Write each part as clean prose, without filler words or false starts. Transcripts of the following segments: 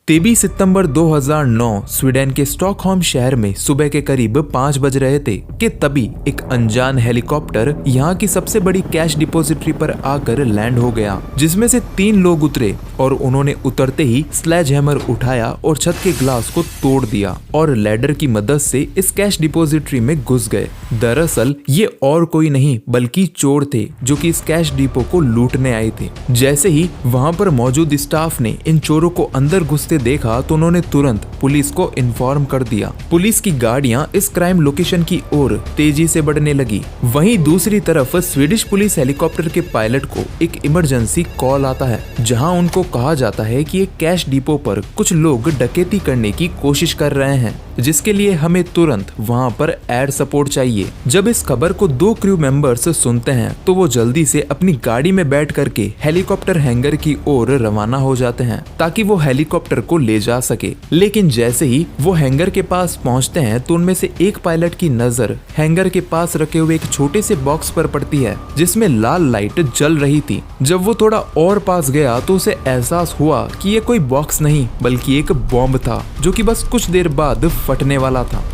23 सितंबर 2009 Sweden के Stockholm शहर में सुबह के करीब 5 बज रहे थे कि तभी एक अनजान हेलीकॉप्टर यहाँ की सबसे बड़ी कैश डिपॉजिटरी पर आकर लैंड हो गया, जिसमें से 3 लोग उतरे और उन्होंने उतरते ही स्लेज हैमर उठाया और छत के ग्लास को तोड़ दिया और लैडर की मदद से इस कैश डिपॉजिटरी में घुस गए। दरअसल ये और कोई नहीं बल्कि चोर थे जो कि इस कैश डिपो को लूटने आए थे। जैसे ही वहाँ पर मौजूद स्टाफ ने इन चोरों को अंदर घुसते देखा तो उन्होंने तुरंत पुलिस को इन्फॉर्म कर दिया। पुलिस की गाड़ियां इस क्राइम लोकेशन की ओर तेजी से बढ़ने लगी। वहीं दूसरी तरफ स्वीडिश पुलिस हेलीकॉप्टर के पायलट को एक इमरजेंसी कॉल आता है, जहां उनको कहा जाता है कि एक कैश डिपो पर कुछ लोग डकैती करने की कोशिश कर रहे हैं, जिसके लिए हमें तुरंत वहां पर एयर सपोर्ट चाहिए। जब इस खबर को 2 क्रू मेंबर्स सुनते हैं तो वो जल्दी से अपनी गाड़ी में बैठ करके हेलीकॉप्टर हैंगर की ओर रवाना हो जाते हैं ताकि वो हेलीकॉप्टर को ले जा सके। लेकिन जैसे ही वो हैंगर के पास पहुंचते हैं तो उनमें से एक पायलट की नजर हैंगर के पास रखे हुए एक छोटे से बॉक्स पर पड़ती है जिसमें लाल लाइट जल रही थी। जब वो थोड़ा और पास गया तो उसे एहसास हुआ कि ये कोई बॉक्स नहीं बल्कि एक बॉम्ब था जो कि बस कुछ देर बाद फटने वाला था।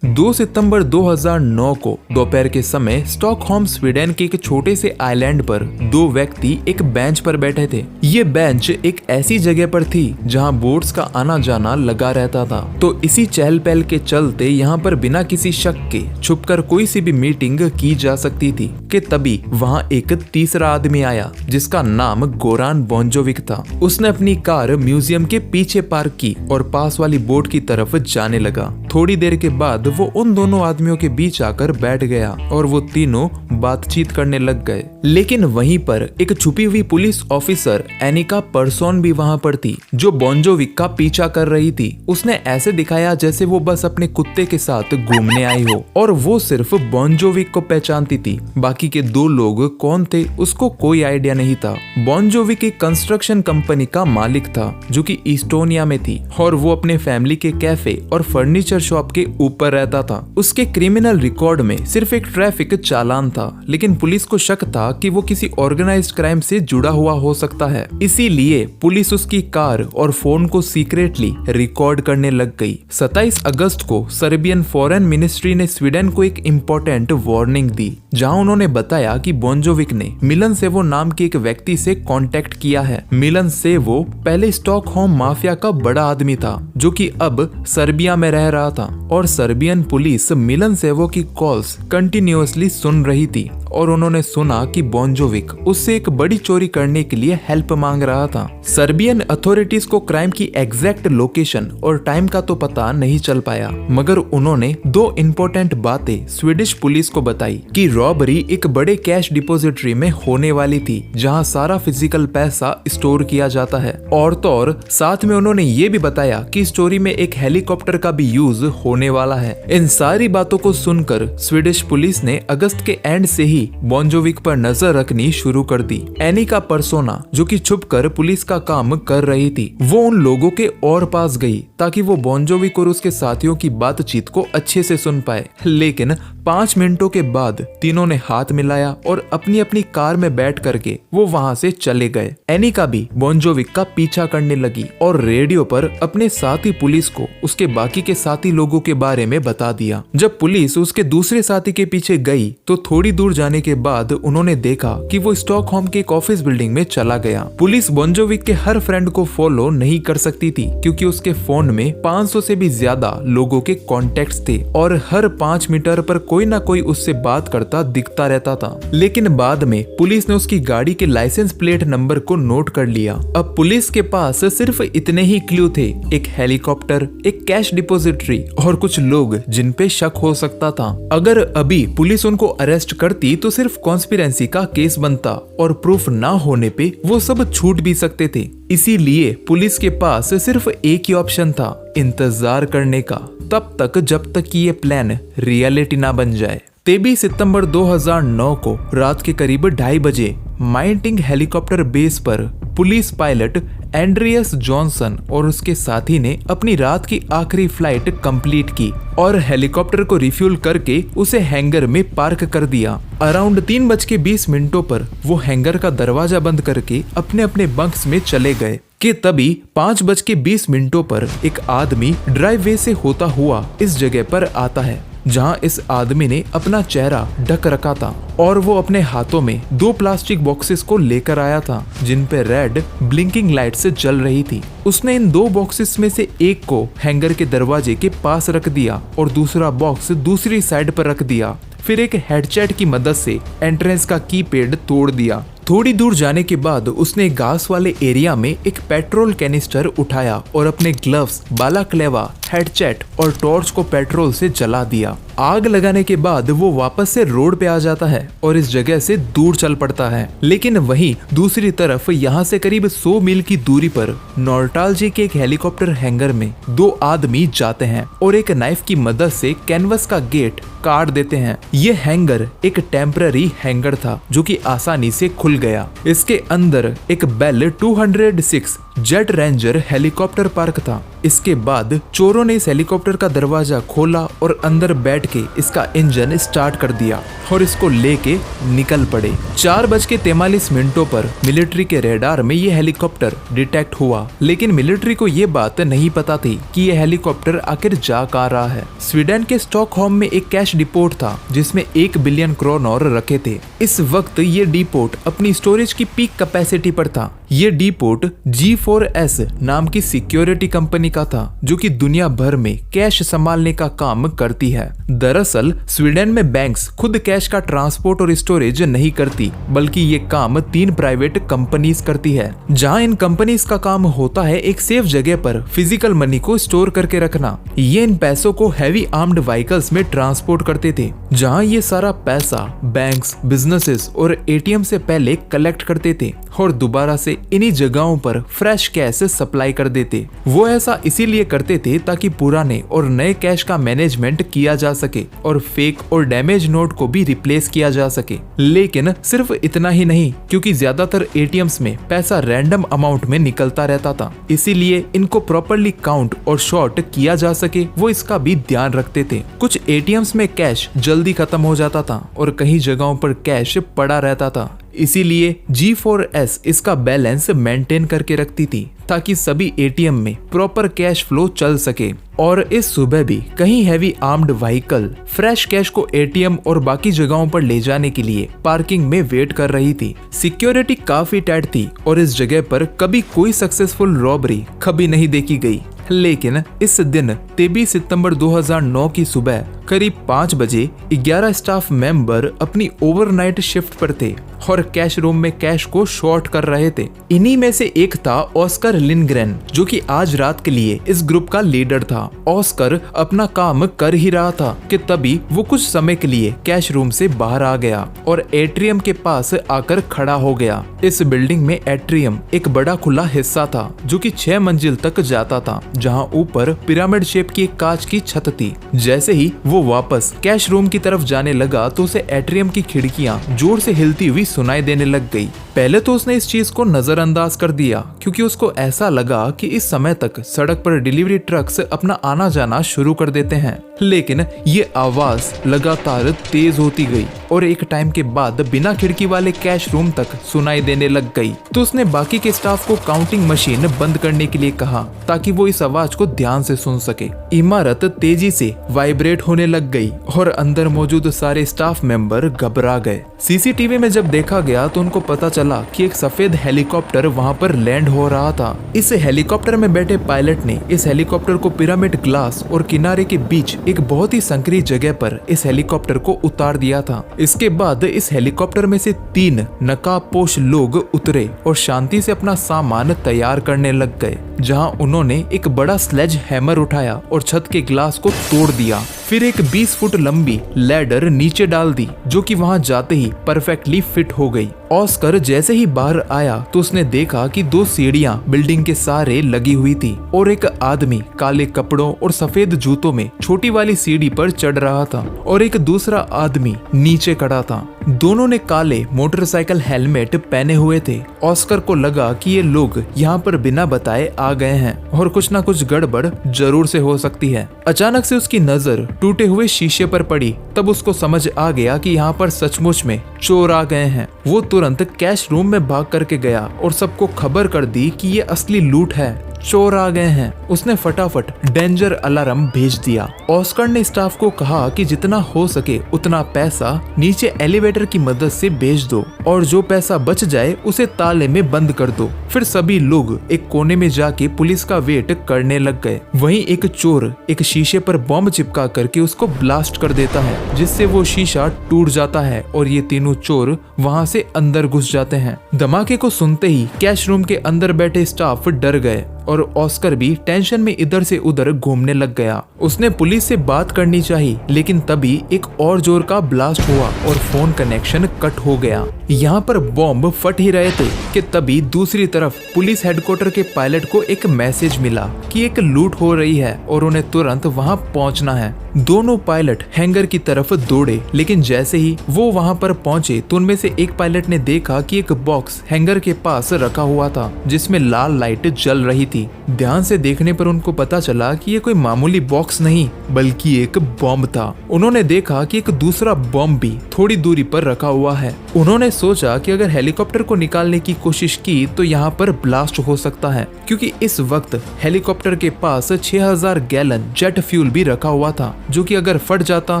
2 सितंबर 2009 को दोपहर के समय स्टॉकहोम स्वीडन के एक छोटे से आइलैंड पर 2 व्यक्ति एक बेंच पर बैठे थे। ये बेंच एक ऐसी जगह पर थी जहां बोट्स का आना जाना लगा रहता था, तो इसी चहल पहल के चलते यहाँ पर बिना किसी शक के छुपकर कोई सी भी मीटिंग की जा सकती थी कि तभी वहाँ एक तीसरा आदमी आया जिसका नाम गोरान बोंजोविक था। उसने अपनी कार म्यूजियम के पीछे पार्क की और पास वाली बोट की तरफ जाने लगा। थोड़ी देर के बाद वो उन दोनों आदमियों के बीच आकर बैठ गया और वो तीनों बातचीत करने लग गए। लेकिन वहीं पर एक छुपी हुई पुलिस ऑफिसर एनिका पर्सोन भी वहां पर थी जो बोंजोविक का पीछा कर रही थी। उसने ऐसे दिखाया जैसे वो बस अपने कुत्ते के साथ घूमने आई हो और वो सिर्फ बोंजोविक को पहचानती थी। बाकी के 2 लोग कौन थे उसको कोई आइडिया नहीं था। बोंजोविक एक कंस्ट्रक्शन कंपनी का मालिक था जो कि इस्टोनिया में थी और वो अपने फैमिली के कैफे और फर्नीचर शॉप के ऊपर रहता था। उसके क्रिमिनल रिकॉर्ड में सिर्फ एक ट्रैफिक चालान था, लेकिन पुलिस को शक था कि वो किसी ऑर्गेनाइज्ड क्राइम से जुड़ा हुआ हो सकता है। इसीलिए पुलिस उसकी कार और फोन को सीक्रेटली रिकॉर्ड करने लग गई। 27 अगस्त को सर्बियन फॉरेन मिनिस्ट्री ने स्वीडन को एक इम्पोर्टेंट वार्निंग दी, जहां उन्होंने बताया कि बोंजोविक ने मिलन सेवो नाम के एक व्यक्ति से कांटेक्ट किया है। मिलन सेवो पहले स्टॉकहोम माफिया का बड़ा आदमी था जो कि अब सर्बिया में रह रहा था और सर्बियन पुलिस मिलन सेवो की कॉल्स कंटिन्यूअसली सुन रही थी और उन्होंने सुना कि बोंजोविक उससे एक बड़ी चोरी करने के लिए हेल्प मांग रहा था। सर्बियन अथॉरिटीज को क्राइम की एग्जैक्ट लोकेशन और टाइम का तो पता नहीं चल पाया, मगर उन्होंने 2 इम्पोर्टेंट बातें स्वीडिश पुलिस को बताई कि रॉबरी एक बड़े कैश डिपॉजिटरी में होने वाली थी जहां सारा फिजिकल पैसा स्टोर किया जाता है, और तो और साथ में उन्होंने ये भी बताया कि स्टोरी में एक हेलीकॉप्टर का भी यूज होने वाला है। इन सारी बातों को सुनकर स्वीडिश पुलिस ने अगस्त के एंड से ही बोंजोविक पर नजर रखनी शुरू कर दी। एनिका पर्सोना जो कि छुपकर पुलिस का काम कर रही थी, वो उन लोगों के और पास गई ताकि वो बोंजोविक और उसके साथियों की बातचीत को अच्छे से सुन पाए। लेकिन 5 मिनटों के बाद तीनों ने हाथ मिलाया और अपनी अपनी कार में बैठ करके वो वहां से चले गए। एनिका भी बोंजोविक का पीछा करने लगी और रेडियो पर अपने साथी पुलिस को उसके बाकी के साथी लोगों के बारे में बता दिया। जब पुलिस उसके दूसरे साथी के पीछे गई तो थोड़ी दूर जाने के बाद उन्होंने देखा कि वो स्टॉकहोम के एक ऑफिस बिल्डिंग में चला गया। पुलिस बोंजोविक के हर फ्रेंड को फॉलो नहीं कर सकती थी क्योंकि उसके फोन में 500 से भी ज्यादा लोगों के कॉन्टेक्ट्स थे और हर 5 मीटर पर कोई ना कोई उससे बात करता दिखता रहता था। लेकिन बाद में पुलिस ने उसकी गाड़ी के लाइसेंस प्लेट नंबर को नोट कर लिया। अब पुलिस के पास सिर्फ इतने ही क्लू थे, एक हेलीकॉप्टर, एक कैश डिपॉजिटरी और कुछ लोग जिन पे शक हो सकता था। अगर अभी पुलिस उनको अरेस्ट करती तो सिर्फ कॉन्स्पिरेंसी का केस बनता और प्रूफ ना होने पे वो सब छूट भी सकते थे। इसीलिए पुलिस के पास सिर्फ एक ही ऑप्शन था, इंतजार करने का, तब तक जब तक कि ये प्लान रियलिटी ना बन जाए। 23 सितंबर 2009 को रात के करीब 2:30 बजे माइंटिंग हेलीकॉप्टर बेस पर पुलिस पायलट एंड्रियस जॉनसन और उसके साथी ने अपनी रात की आखिरी फ्लाइट कंप्लीट की और हेलीकॉप्टर को रिफ्यूल करके उसे हैंगर में पार्क कर दिया। अराउंड 3:20 पर वो हैंगर का दरवाजा बंद करके अपने अपने बंक्स में चले गए कि तभी 5:20 पर एक आदमी ड्राइववे से होता हुआ इस जगह पर आता है जहां इस आदमी ने अपना चेहरा ढक रखा था और वो अपने हाथों में 2 प्लास्टिक बॉक्सेस को लेकर आया था जिन पे रेड ब्लिंकिंग लाइट से जल रही थी। उसने इन 2 बॉक्सेस में से एक को हैंगर के दरवाजे के पास रख दिया और दूसरा बॉक्स दूसरी साइड पर रख दिया। फिर एक हेडसेट की मदद से एंट्रेंस का कीपैड तोड़ दिया। थोड़ी दूर जाने के बाद उसने घास वाले एरिया में एक पेट्रोल कैनिस्टर उठाया और अपने ग्लव्स, बालाक्लेवा, हेडसेट और टॉर्च को पेट्रोल से जला दिया। आग लगाने के बाद वो वापस से रोड पे आ जाता है और इस जगह से दूर चल पड़ता है। लेकिन वहीं दूसरी तरफ यहाँ से करीब 100 मील की दूरी पर नॉर्टालजी के एक हेलीकॉप्टर हैंगर में 2 आदमी जाते हैं और एक नाइफ की मदद से कैनवस का गेट काट देते हैं। ये हैंगर एक टेम्पररी हैंगर था जो कि आसानी से खुल गया। इसके अंदर एक Bell 206 Jet Ranger helicopter park था। इसके बाद चोरों ने इस हेलीकॉप्टर का दरवाजा खोला और अंदर बैठ के इसका इंजन स्टार्ट कर दिया और इसको लेके निकल पड़े। 4:43 पर मिलिट्री के रेडार में ये हेलीकॉप्टर डिटेक्ट हुआ, लेकिन मिलिट्री को ये बात नहीं पता थी कि ये हेलीकॉप्टर आखिर जा कहाँ रहा है। स्वीडन के स्टॉकहोम में एक कैश डिपोट था जिसमें 1 बिलियन क्रोनर रखे थे। इस वक्त ये डिपोट अपनी स्टोरेज की पीक कैपेसिटी पर था। ये डिपोट G4S नाम की सिक्योरिटी कंपनी का था जो कि दुनिया भर में कैश संभालने का काम करती है। दरअसल स्वीडन में बैंक्स खुद कैश का ट्रांसपोर्ट और स्टोरेज नहीं करती, बल्कि ये काम 3 प्राइवेट कंपनीज करती है। जहां इन कंपनीज का काम होता है एक सेफ जगह पर फिजिकल मनी को स्टोर करके रखना। ये इन पैसों को हैवी आर्म्ड व्हीकल्स में ट्रांसपोर्ट करते थे, जहां ये सारा पैसा बैंक्स, बिजनेसेस और एटीएम से पहले कलेक्ट करते थे और दोबारा से इन्हीं जगहों पर फ्रेश कैश सप्लाई कर देते। वो ऐसा इसीलिए करते थे ताकि पुराने और नए कैश का मैनेजमेंट किया जा सके और फेक और डैमेज नोट को भी रिप्लेस किया जा सके। लेकिन सिर्फ इतना ही नहीं, क्योंकि ज्यादातर एटीएम्स में पैसा रैंडम अमाउंट में निकलता रहता था, इसीलिए इनको प्रॉपरली काउंट और शॉर्ट किया जा सके वो इसका भी ध्यान रखते थे। कुछ एटीएम्स में कैश जल्दी खत्म हो जाता था और कई जगहों पर कैश पड़ा रहता था, इसीलिए G4S इसका बैलेंस मेंटेन करके रखती थी ताकि सभी एटीएम में प्रॉपर कैश फ्लो चल सके। और इस सुबह भी कहीं heavy armed vehicle fresh cash को एटीएम और बाकी जगहों पर ले जाने के लिए पार्किंग में वेट कर रही थी। सिक्योरिटी काफी टाइट थी और इस जगह पर कभी कोई सक्सेसफुल रॉबरी कभी नहीं देखी गई। लेकिन इस दिन 23 सितंबर 2009 की सुबह करीब 5 बजे 11 स्टाफ मेंबर अपनी ओवरनाइट शिफ्ट पर थे और कैश रूम में कैश को शॉर्ट कर रहे थे। इन्हीं में से एक था ऑस्कर लिंडग्रेन, जो कि आज रात के लिए इस ग्रुप का लीडर था। ऑस्कर अपना काम कर ही रहा था कि तभी वो कुछ समय के लिए कैश रूम से बाहर आ गया और एट्रियम के पास आकर खड़ा हो गया। इस बिल्डिंग में एट्रियम एक बड़ा खुला हिस्सा था जो कि 6 मंजिल तक जाता था, जहां ऊपर पिरामिड शेप की एक कांच की छत थी। जैसे ही वो वापस कैश रूम की तरफ जाने लगा तो उसे एट्रियम की खिड़कियां जोर से हिलती हुई सुनाई देने लग गई। पहले तो उसने इस चीज को नजरअंदाज कर दिया क्योंकि उसको ऐसा लगा कि इस समय तक सड़क पर डिलीवरी ट्रक्स अपना आना जाना शुरू कर देते हैं, लेकिन ये आवाज लगातार तेज होती गई और एक टाइम के बाद बिना खिड़की वाले कैश रूम तक सुनाई देने लग गई। तो उसने बाकी के स्टाफ को काउंटिंग मशीन बंद करने के लिए कहा ताकि वो इस आवाज को ध्यान से सुन सके। इमारत तेजी से वाइब्रेट होने लग गई और अंदर मौजूद सारे स्टाफ मेंबर घबरा गए। सीसीटीवी में जब देखा गया तो उनको पता चला कि एक सफेद हेलीकॉप्टर वहां पर लैंड हो रहा था। इस हेलीकॉप्टर में बैठे पायलट ने इस हेलीकॉप्टर को पिरामिड ग्लास और किनारे के बीच एक बहुत ही संकरी जगह पर इस हेलीकॉप्टर को उतार दिया था। इसके बाद इस हेलीकॉप्टर में से 3 नकाबपोश लोग उतरे और शांति से अपना सामान तैयार करने लग गए, जहां उन्होंने एक बड़ा स्लेज हैमर उठाया और छत के ग्लास को तोड़ दिया। फिर एक 20 फुट लंबी लैडर नीचे डाल दी जो कि वहां जाते ही परफेक्टली फिट हो गई ऑस्कर जैसे ही बाहर आया तो उसने देखा कि 2 सीढ़ियां बिल्डिंग के सहारे लगी हुई थी और एक आदमी काले कपड़ों और सफेद जूतों में छोटी वाली सीढ़ी पर चढ़ रहा था और एक दूसरा आदमी नीचे खड़ा था। दोनों ने काले मोटरसाइकिल हेलमेट पहने हुए थे। ऑस्कर को लगा कि ये लोग यहाँ पर बिना बताए आ गए हैं और कुछ ना कुछ गड़बड़ जरूर से हो सकती है। अचानक से उसकी नजर टूटे हुए शीशे पर पड़ी। तब उसको समझ आ गया कि यहाँ पर सचमुच में चोर आ गए हैं। वो तुरंत कैश रूम में भाग करके गया और सबको खबर कर दी कि ये असली लूट है, चोर आ गए हैं। उसने फटाफट डेंजर अलार्म भेज दिया। ऑस्कर ने स्टाफ को कहा कि जितना हो सके उतना पैसा नीचे एलिवेटर की मदद से भेज दो और जो पैसा बच जाए उसे ताले में बंद कर दो। फिर सभी लोग एक कोने में जाके पुलिस का वेट करने लग गए। वहीं एक चोर एक शीशे पर बॉम्ब चिपका करके उसको ब्लास्ट कर देता है, जिससे वो शीशा टूट जाता है और ये तीनों चोर वहां से अंदर घुस जाते हैं। धमाके को सुनते ही कैश रूम के अंदर बैठे स्टाफ डर गए और ऑस्कर भी टेंशन में इधर से उधर घूमने लग गया। उसने पुलिस से बात करनी चाहिए, लेकिन तभी एक और जोर का ब्लास्ट हुआ और फोन कनेक्शन कट हो गया। यहाँ पर बॉम्ब फट ही रहे थे कि तभी दूसरी तरफ पुलिस हेडक्वार्टर के पायलट को एक मैसेज मिला कि एक लूट हो रही है और उन्हें तुरंत वहाँ पहुँचना है। दोनों पायलट हैंगर की तरफ दौड़े, लेकिन जैसे ही वो वहाँ पर पहुंचे तो उनमें से एक पायलट ने देखा कि एक बॉक्स हैंगर के पास रखा हुआ था जिसमें लाल लाइट जल रही थी। ध्यान से देखने पर उनको पता चला कि ये कोई मामूली बॉक्स नहीं बल्कि एक बॉम्ब था। उन्होंने देखा कि एक दूसरा बॉम्ब भी थोड़ी दूरी पर रखा हुआ है। उन्होंने सोचा कि अगर हेलीकॉप्टर को निकालने की कोशिश की तो यहाँ पर ब्लास्ट हो सकता है, क्योंकि इस वक्त हेलीकॉप्टर के पास 6000 गैलन जेट फ्यूल भी रखा हुआ था, जो कि अगर फट जाता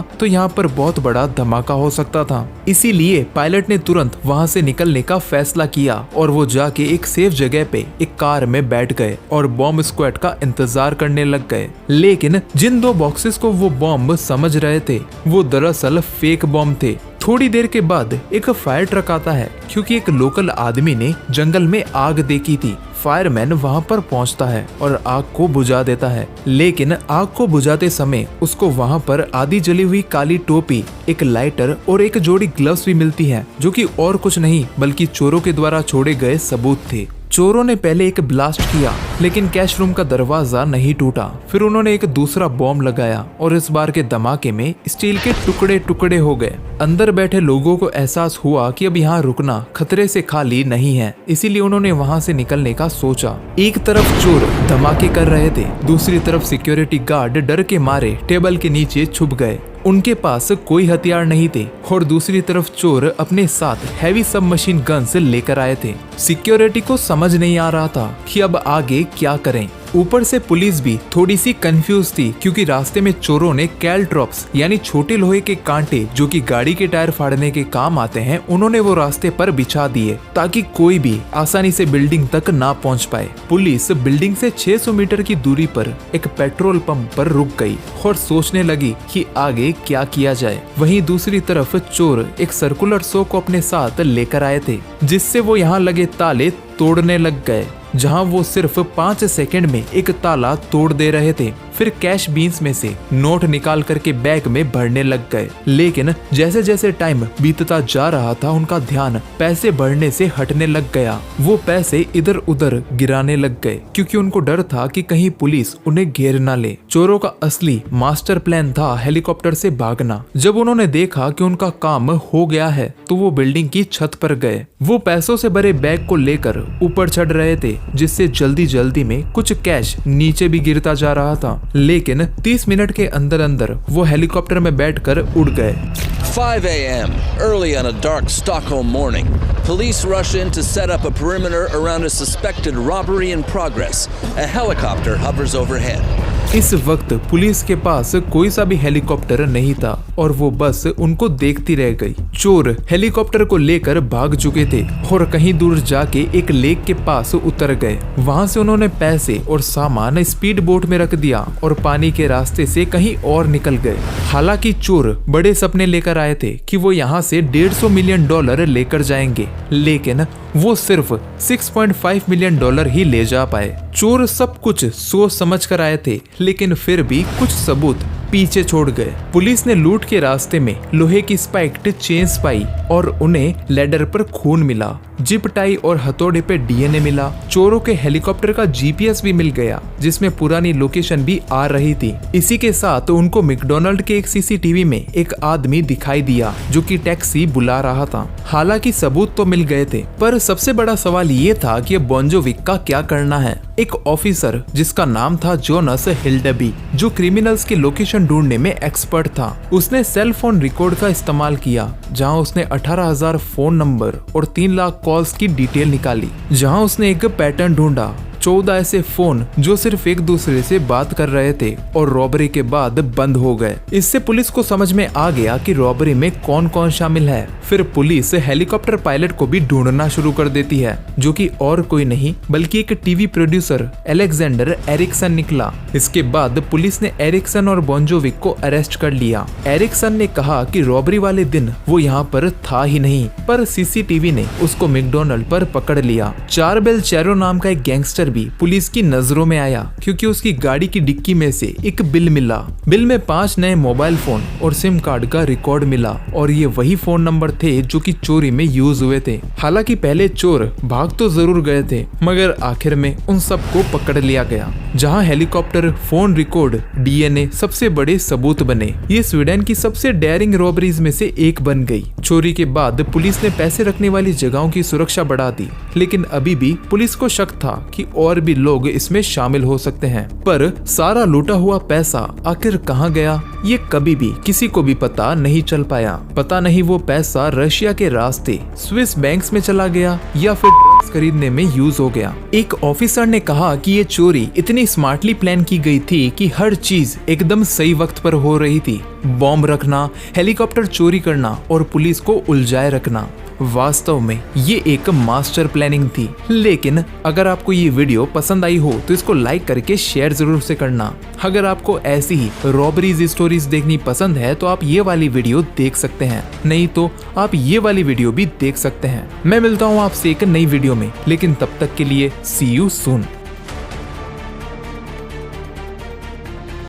तो यहाँ पर बहुत बड़ा धमाका हो सकता था। इसीलिए पायलट ने तुरंत वहाँ से निकलने का फैसला किया और वो जाके एक सेफ जगह पे एक कार में बैठ गए और बॉम्ब स्क्वाड का इंतजार करने लग गए। लेकिन जिन 2 बॉक्सेस को वो बॉम्ब समझ रहे थे वो दरअसल फेक बॉम्ब थे। थोड़ी देर के बाद एक फायर ट्रक आता है, क्योंकि एक लोकल आदमी ने जंगल में आग देखी थी। फायरमैन वहां पर पहुंचता है और आग को बुझा देता है, लेकिन आग को बुझाते समय उसको वहां पर आधी जली हुई काली टोपी, एक लाइटर और एक जोड़ी ग्लव्स भी मिलती है, जो कि और कुछ नहीं बल्कि चोरों के द्वारा छोड़े गए सबूत थे। चोरों ने पहले एक ब्लास्ट किया, लेकिन कैश रूम का दरवाजा नहीं टूटा। फिर उन्होंने एक दूसरा बॉम्ब लगाया और इस बार के धमाके में स्टील के टुकड़े टुकड़े हो गए। अंदर बैठे लोगों को एहसास हुआ कि अब यहाँ रुकना खतरे से खाली नहीं है, इसीलिए उन्होंने वहाँ से निकलने का सोचा। एक तरफ चोर धमाके कर रहे थे, दूसरी तरफ सिक्योरिटी गार्ड डर के मारे टेबल के नीचे छुप गए। उनके पास कोई हथियार नहीं थे और दूसरी तरफ चोर अपने साथ हैवी सब मशीन गन्स लेकर आए थे। सिक्योरिटी को समझ नहीं आ रहा था कि अब आगे क्या करें। ऊपर से पुलिस भी थोड़ी सी कंफ्यूज थी, क्योंकि रास्ते में चोरों ने कैलट्रॉप्स यानी छोटे लोहे के कांटे जो कि गाड़ी के टायर फाड़ने के काम आते हैं, उन्होंने वो रास्ते पर बिछा दिए ताकि कोई भी आसानी से बिल्डिंग तक ना पहुंच पाए। पुलिस बिल्डिंग से 600 मीटर की दूरी पर एक पेट्रोल पंप पर रुक गई और सोचने लगी कि आगे क्या किया जाए। वहीं दूसरी तरफ चोर एक सर्कुलर सो को अपने साथ लेकर आए थे, जिससे वो यहाँ लगे ताले तोड़ने लग गए, जहां वो सिर्फ 5 सेकंड में एक ताला तोड़ दे रहे थे। फिर कैश बीन्स में से नोट निकाल करके बैग में भरने लग गए, लेकिन जैसे जैसे टाइम बीतता जा रहा था उनका ध्यान पैसे भरने से हटने लग गया। वो पैसे इधर उधर गिराने लग गए, क्योंकि उनको डर था कि कहीं पुलिस उन्हें घेर ना ले। चोरों का असली मास्टर प्लान था हेलीकॉप्टर से भागना। जब उन्होंने देखा कि उनका काम हो गया है तो वो बिल्डिंग की छत पर गए। वो पैसों से भरे बैग को लेकर ऊपर चढ़ रहे थे, जिससे जल्दी जल्दी में कुछ कैश नीचे भी गिरता जा रहा था, लेकिन 30 मिनट के अंदर अंदर वो हेलीकॉप्टर में बैठकर उड़ गए। 5 a.m. early on a dark Stockholm morning, police rush in to set up a perimeter around a suspected robbery in progress. A helicopter hovers overhead. इस वक्त पुलिस के पास कोई सा भी हेलीकॉप्टर नहीं था और वो बस उनको देखती रह गई। चोर हेलीकॉप्टर को लेकर भाग चुके थे और कहीं दूर जाके एक लेक के पास उतर गए। वहां से उन्होंने पैसे और सामान स्पीड बोट में रख दिया और पानी के रास्ते से कहीं और निकल गए। हालांकि चोर बड़े सपने लेकर आए थे कि वो यहाँ से $150 मिलियन लेकर जाएंगे, लेकिन वो सिर्फ $6.5 मिलियन ही ले जा पाए। चोर सब कुछ सोच समझ कर आए थे, लेकिन फिर भी कुछ सबूत पीछे छोड़ गए। पुलिस ने लूट के रास्ते में लोहे की स्पाइक्ड चेन्स पाई और उन्हें लैडर पर खून मिला। जिप टाई और हथौड़े पे डीएनए मिला। चोरों के हेलीकॉप्टर का जीपीएस भी मिल गया, जिसमें पुरानी लोकेशन भी आ रही थी। इसी के साथ उनको मैकडॉनल्ड के एक सीसीटीवी में एक आदमी दिखाई दिया जो कि टैक्सी बुला रहा था। हालांकि सबूत तो मिल गए थे, पर सबसे बड़ा सवाल ये था कि अब बोंजोविक का क्या करना है। एक ऑफिसर जिसका नाम था जोनस हिल्डबी, जो क्रिमिनल्स की लोकेशन ढूंढने में एक्सपर्ट था, उसने सेल फोन रिकॉर्ड का इस्तेमाल किया, जहां उसने 18,000 फोन नंबर और 3 लाख कॉल्स की डिटेल निकाली। जहां उसने एक पैटर्न ढूंढा, 14 ऐसे फोन जो सिर्फ एक दूसरे से बात कर रहे थे और रॉबरी के बाद बंद हो गए। इससे पुलिस को समझ में आ गया कि रॉबरी में कौन कौन शामिल है। फिर पुलिस हेलीकॉप्टर पायलट को भी ढूंढना शुरू कर देती है, जो कि और कोई नहीं बल्कि एक टीवी प्रोड्यूसर अलेक्जेंडर एरिक्सन निकला। इसके बाद पुलिस ने एरिक्सन और बोंजोविक को अरेस्ट कर लिया। एरिक्सन ने कहा कि रॉबरी वाले दिन वो यहाँ पर था ही नहीं, पर सीसीटीवी ने उसको मैकडॉनल्ड पर पकड़ लिया। चार्बेल चेरो नाम का एक गैंगस्टर भी पुलिस की नजरों में आया, क्योंकि उसकी गाड़ी की डिक्की में से एक बिल मिला। बिल में 5 नए मोबाइल फोन और सिम कार्ड का रिकॉर्ड मिला, और ये वही फोन नंबर थे जो कि चोरी में यूज हुए थे। हालांकि पहले चोर भाग तो जरूर गए थे, मगर आखिर में उन सबको पकड़ लिया गया, जहां हेलीकॉप्टर, फोन रिकॉर्ड, डीएनए सबसे बड़े सबूत बने। ये स्वीडन की सबसे डेयरिंग रॉबरीज में से एक बन गई। चोरी के बाद पुलिस ने पैसे रखने वाली जगहों की सुरक्षा बढ़ा दी, लेकिन अभी भी पुलिस को शक था कि और भी लोग इसमें शामिल हो सकते हैं। पर सारा लूटा हुआ पैसा आखिर कहां गया, ये कभी भी किसी को भी पता नहीं चल पाया। पता नहीं वो पैसा रशिया के रास्ते स्विस बैंक्स में चला गया या फिर ड्रग्स खरीदने में यूज हो गया। एक ऑफिसर ने कहा कि ये चोरी इतनी स्मार्टली प्लान की गई थी कि हर चीज एकदम सही वक्त पर हो रही थी। बॉम्ब रखना, हेलीकॉप्टर चोरी करना और पुलिस को उलझाए रखना। वास्तव में ये एक मास्टर प्लानिंग थी। लेकिन अगर आपको ये वीडियो पसंद आई हो तो इसको लाइक करके शेयर जरूर से करना। अगर आपको ऐसी ही रॉबरीज स्टोरीज देखनी पसंद है तो आप ये वाली वीडियो देख सकते हैं, नहीं तो आप ये वाली वीडियो भी देख सकते हैं। मैं मिलता हूँ आपसे एक नई वीडियो में, लेकिन तब तक के लिए सी यू सून।